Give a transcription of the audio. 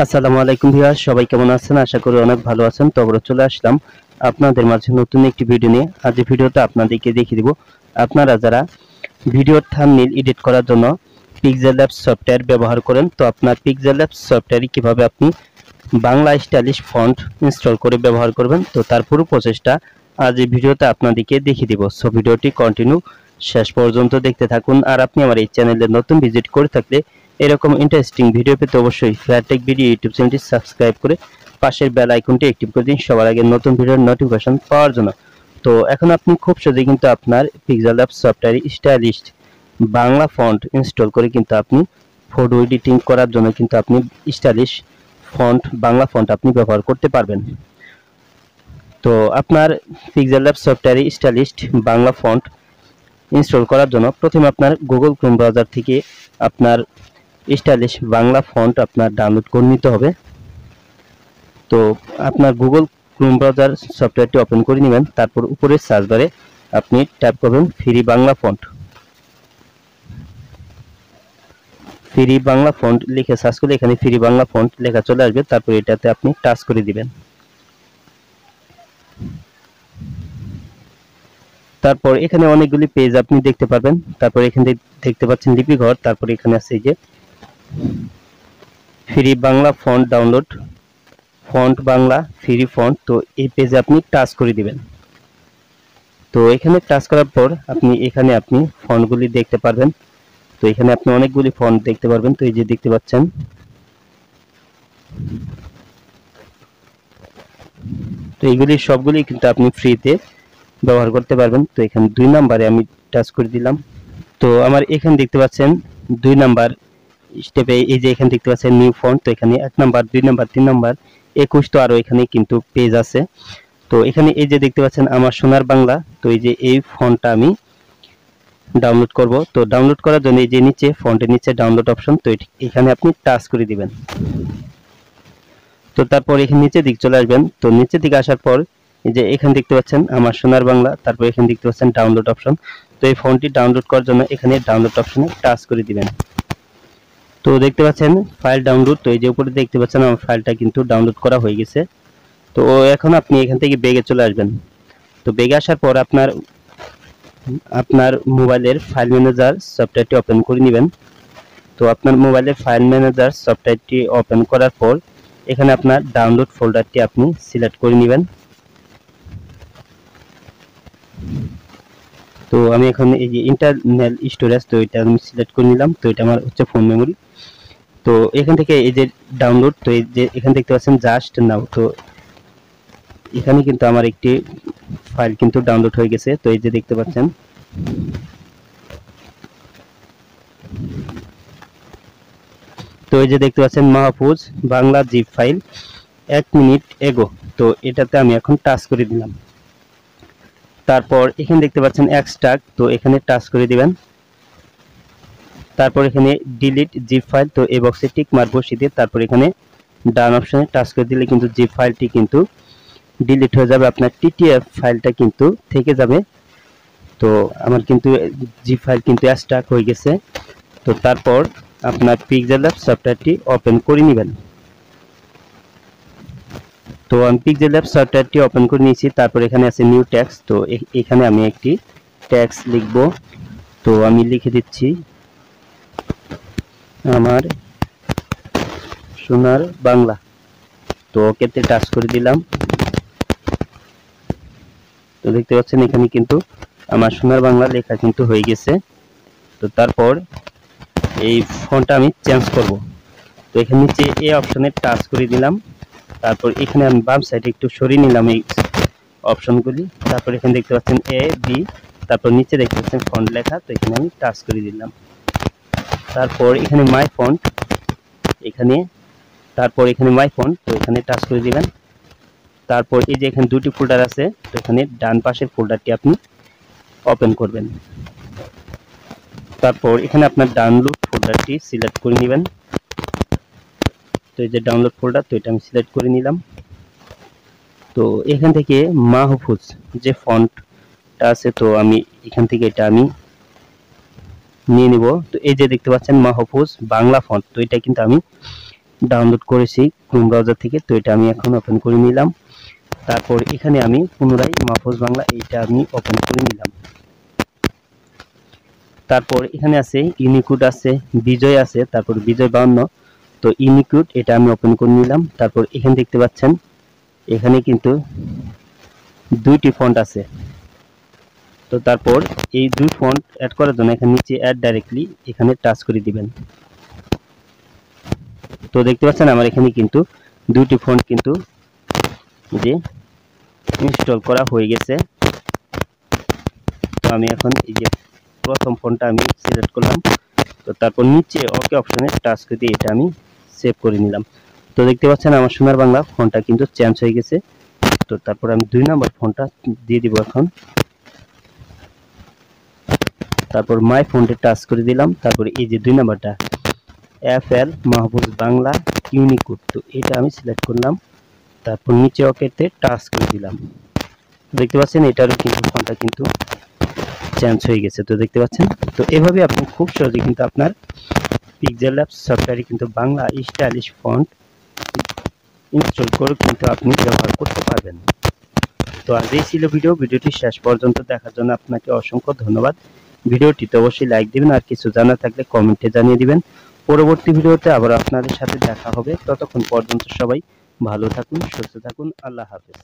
আসসালামু আলাইকুম ভিউয়ার্স, সবাই কেমন আছেন? আশা করি অনেক ভালো আছেন। তো আমরা চলে আসলাম আপনাদের মাঝে নতুন একটি ভিডিও নিয়ে। আজ এই ভিডিওতে আপনাদেরকে দেখিয়ে দিব আপনারা যারা ভিডিওর থাম্বনেল এডিট করার জন্য পিক্সেল ল্যাবস সফটওয়্যার ব্যবহার করেন, তো আপনার পিক্সেল ল্যাবস সফটওয়্যারে কিভাবে আপনি বাংলা স্টাইলিশ ফন্ট ইনস্টল করে ব্যবহার করবেন, তো তার পুরো প্রসেসটা আজ এই ভিডিওতে আপনাদেরকে দেখিয়ে দিব। সো ভিডিওটি কন্টিনিউ শেষ পর্যন্ত দেখতে থাকুন। আর আপনি আমার এই চ্যানেলে নতুন ভিজিট করে থাকলে এরকম ইন্টারেস্টিং ভিডিও পেতে অবশ্যই ফেয়ারটেক ভিডিও ইউটিউব চ্যানেলটি সাবস্ক্রাইব করে পাশের বেল আইকনটি অ্যাক্টিভ করে দিন সবার আগে নতুন ভিডিওর নোটিফিকেশন পাওয়ার জন্য। তো এখন আপনি খুব সহজেই কিন্তু আপনার পিক্সেল ল্যাবস সফটওয়্যারে স্টাইলিশ বাংলা ফন্ট ইনস্টল করে কিন্তু আপনি ফটো এডিটিং করার জন্য কিন্তু আপনি স্টাইলিশ ফন্ট বাংলা ফন্ট আপনি ব্যবহার করতে পারবেন। তো আপনার পিক্সেল ল্যাবস সফটওয়্যারে স্টাইলিশ বাংলা ফন্ট ইনস্টল করার জন্য প্রথমে আপনার গুগল ক্রোম ব্রাউজার থেকে আপনার স্টাইলিশ বাংলা ফন্ট আপনার ডাউনলোড করে নিতে হবে। তো আপনার গুগল ক্রোম ব্রাউজার সফটওয়্যারটি ওপেন করে নেবেন, তারপর উপরের সার্চ বারে আপনি টাইপ করবেন free Bangla font. Free Bangla font লিখে সার্চ করলে এখানে ফ্রি বাংলা ফন্ট লেখা চলে আসবে, তারপর এটাতে আপনি টাচ করে দিবেন। তারপর এখানে অনেকগুলি পেজ আপনি দেখতে পারবেন। তারপর এখানে দেখতে পাচ্ছেন লিপিঘর, তারপর এখানে আছে এই যে free Bangla font download, font Bangla free font. তো এই পেজে আপনি টাচ করে দিবেন। তো এখানে টাচ করার পর এখানে আপনি ফন্টগুলি দেখতে পারবেন। তো এখানে আপনি অনেকগুলি ফন্ট দেখতে পারবেন। তো এই যে দেখতে পাচ্ছেন, তো এইগুলি সবগুলি কিন্তু আপনি ফ্রিতে ব্যবহার করতে পারবেন। তো এখানে 2 নম্বরে আমি টাচ করে দিলাম। তো আমার এখানে দেখতে পাচ্ছেন 2 নাম্বার স্টেপে এই যে এখানে দেখতে পাচ্ছেন নিউ ফন্ট। তো এখানে 1 নাম্বার 2 নাম্বার 3 নাম্বার 21 তো আরো এখানে কিন্তু পেজ আছে। তো এখানে এই যে দেখতে পাচ্ছেন আমার সোনার বাংলা। তো এই যে এই ফন্টটা আমি ডাউনলোড করব। তো ডাউনলোড করার জন্য এই যে নিচে ফন্টের নিচে ডাউনলোড অপশন, তো এখানে আপনি টাচ করে দিবেন। তো তারপর এখানে নিচে দিক চলে আসবেন। তো নিচে দিকে আসার পর এই যে এখানে দেখতে পাচ্ছেন আমার সোনার বাংলা, তারপর এখানে দেখতে পাচ্ছেন ডাউনলোড অপশন। তো এই ফন্টটি ডাউনলোড করার জন্য এখানে ডাউনলোড অপশনে টাচ করে দিবেন। তো দেখতে পাচ্ছেন ফাইল ডাউনলোড। তো এই যে উপরে দেখতে পাচ্ছেন আমার ফাইলটা কিন্তু ডাউনলোড করা হয়ে গেছে। তো এখন আপনি এখান থেকে ব্যাগে চলে আসবেন। তো ব্যাগে আসার পর আপনার মোবাইলের ফাইল ম্যানেজার সফটওয়্যারটি ওপেন করে নেবেন। তো আপনার মোবাইলের ফাইল ম্যানেজার সফটওয়্যারটি ওপেন করার পর এখানে আপনার ডাউনলোড ফোল্ডারটি আপনি সিলেক্ট করে নেবেন। তো আমি এখন এই যে ইন্টারনাল স্টোরেজ, তো এটা আমি সিলেক্ট করে নিলাম। তো এটা আমার হচ্ছে ফোন মেমোরি। তো এখান থেকে এই যে ডাউনলোড, তো এই যে এখানে দেখতে পাচ্ছেন জাস্ট নাও। তো এখানে কিন্তু আমার একটি ফাইল কিন্তু ডাউনলোড হয়ে গেছে। তো এই যে দেখতে পাচ্ছেন, তো এই যে দেখতে পাচ্ছেন Mahfuz Bangla zip file 1 minute এগো। তো এটাতে আমি এখন টাচ করে দিলাম। তারপর এখানে দেখতে পাচ্ছেন এক্সট্রাক্ট, তো এখানে টাচ করে দিবেন। তারপর এখানে ডিলিট জিপ ফাইল, তো এই বক্সে টিক মার্ক বসিয়ে দিয়ে তারপর এখানে ডান অপশনে টাচ করে দিলে কিন্তু জিপ ফাইলটি কিন্তু ডিলিট হয়ে যাবে, আপনার টিটিএফ ফাইলটা কিন্তু থেকে যাবে। তো আমার কিন্তু জিপ ফাইল কিন্তু এক্সট্রাক্ট হয়ে গেছে। তো তারপর আপনার পিক্সেল ল্যাব সফটওয়্যারটি ওপেন করে নেবেন। তো আমি পিক্সেল ল্যাব সফটওয়্যারটি ওপেন করে নিয়েছি। তারপর এখানে আছে নিউ টেক্সট। তো এখানে আমি একটি টেক্সট লিখব। তো আমি লিখে দিচ্ছি আমার সোনার বাংলা। তো ওকেতে টাচ করে দিলাম। তো দেখতে পাচ্ছেন এখানে কিন্তু আমার সোনার বাংলা লেখা কিন্তু হয়ে গেছে। তো তারপর এই ফন্টটা আমি চেঞ্জ করব। তো এখানে নিচে এই অপশনে টাচ করে দিলাম। তারপর এখানে আমি বাম সাইডে একটু সরিয়ে নিলাম এই অপশনগুলি। তারপর এখানে দেখতে পাচ্ছেন এ বি, তারপর নিচে দেখতে পাচ্ছেন ফন্ট লেখা। তো এখানে আমি টাচ করে দিলাম। তারপর এখানে মাই ফন্ট, তারপর এখানে মাই ফন্ট, তো এখানে টাচ করে দিবেন। তারপর এই যে এখানে দুটি ফোল্ডার আছে, তো এখানে ডান পাশের ফোল্ডারটি আপনি ওপেন করবেন। তারপর এখানে আপনার ডাউনলোড ফোল্ডারটি সিলেক্ট করে নেবেন। তো এই যে ডাউনলোড ফোল্ডার, তো এটা আমি সিলেক্ট করে নিলাম। তো এখান থেকে মাহফুজ যে ফন্টটা আছে, তো আমি এখান থেকে এটা আমি নিয়ে নিব। তো এই যে দেখতে পাচ্ছেন মাহফুজ বাংলা ফন্ট, তো এটা কিন্তু আমি ডাউনলোড করেছি ক্রোম ব্রাউজার থেকে। তো এটা আমি এখন ওপেন করে নিলাম। তারপর এখানে আমি পুনরায় মাহফুজ বাংলা এইটা আমি ওপেন করে নিলাম। তারপর এখানে আছে ইউনিকোড আছে, বিজয় আছে, তারপর বিজয় 52। তো ইউনিকোড এটা আমি ওপেন করে নিলাম। তারপর এখানে দেখতে পাচ্ছেন এখানে কিন্তু দুইটি ফন্ট আছে। তো তারপর এই দুই ফন্ট অ্যাড করার জন্য এখানে নিচে অ্যাড ডাইরেক্টলি এখানে টাচ করে দিবেন। তো দেখতে পাচ্ছেন আমার এখানে কিন্তু দুইটি ফন্ট কিন্তু যে ইনস্টল করা হয়ে গেছে। তো আমি এখন এই যে প্রথম ফন্টটা আমি সিলেক্ট করলাম। তো তারপর নিচে ওকে অপশনে টাচ করে দিয়ে এটা আমি সেভ করে নিলাম। তো দেখতে পাচ্ছেন আমার সোনার বাংলা ফন্টটা কিন্তু চেঞ্জ হয়ে গেছে। তো তারপর আমি 2 নম্বর ফন্টটা দিয়ে দিব এখন। তারপর মাই ফন্টে টাচ করে দিলাম। তারপর এই যে 2 নম্বরটা FL মাহফুজ বাংলা ইউনিকোড, তো এটা আমি সিলেক্ট করলাম। তারপর নিচে ওকেতে টাচ করে দিলাম। দেখতে পাচ্ছেন এটারও কিন্তু ফন্টটা কিন্তু চেঞ্জ হয়ে গেছে। তো দেখতে পাচ্ছেন, তো এভাবে আপনি খুব সহজে কিন্তু আপনার পিক্সেল ল্যাবস সফটওয়্যারে কিন্তু বাংলা স্টাইলিশ ফন্ট ইনস্টল করে কিন্তু আপনি ব্যবহার করতে পারবেন। তো আজ এই ছিল ভিডিওটি শেষ পর্যন্ত দেখার জন্য আপনাকে অসংখ্য ধন্যবাদ। ভিডিওটিতে অবশ্যই লাইক দিবেন, আর কিছু জানার থাকলে কমেন্টে জানিয়ে দিবেন। পরবর্তী ভিডিওতে আবার আপনাদের সাথে দেখা হবে। ততক্ষণ পর্যন্ত সবাই ভালো থাকুন, সুস্থ থাকুন। আল্লাহ হাফেজ।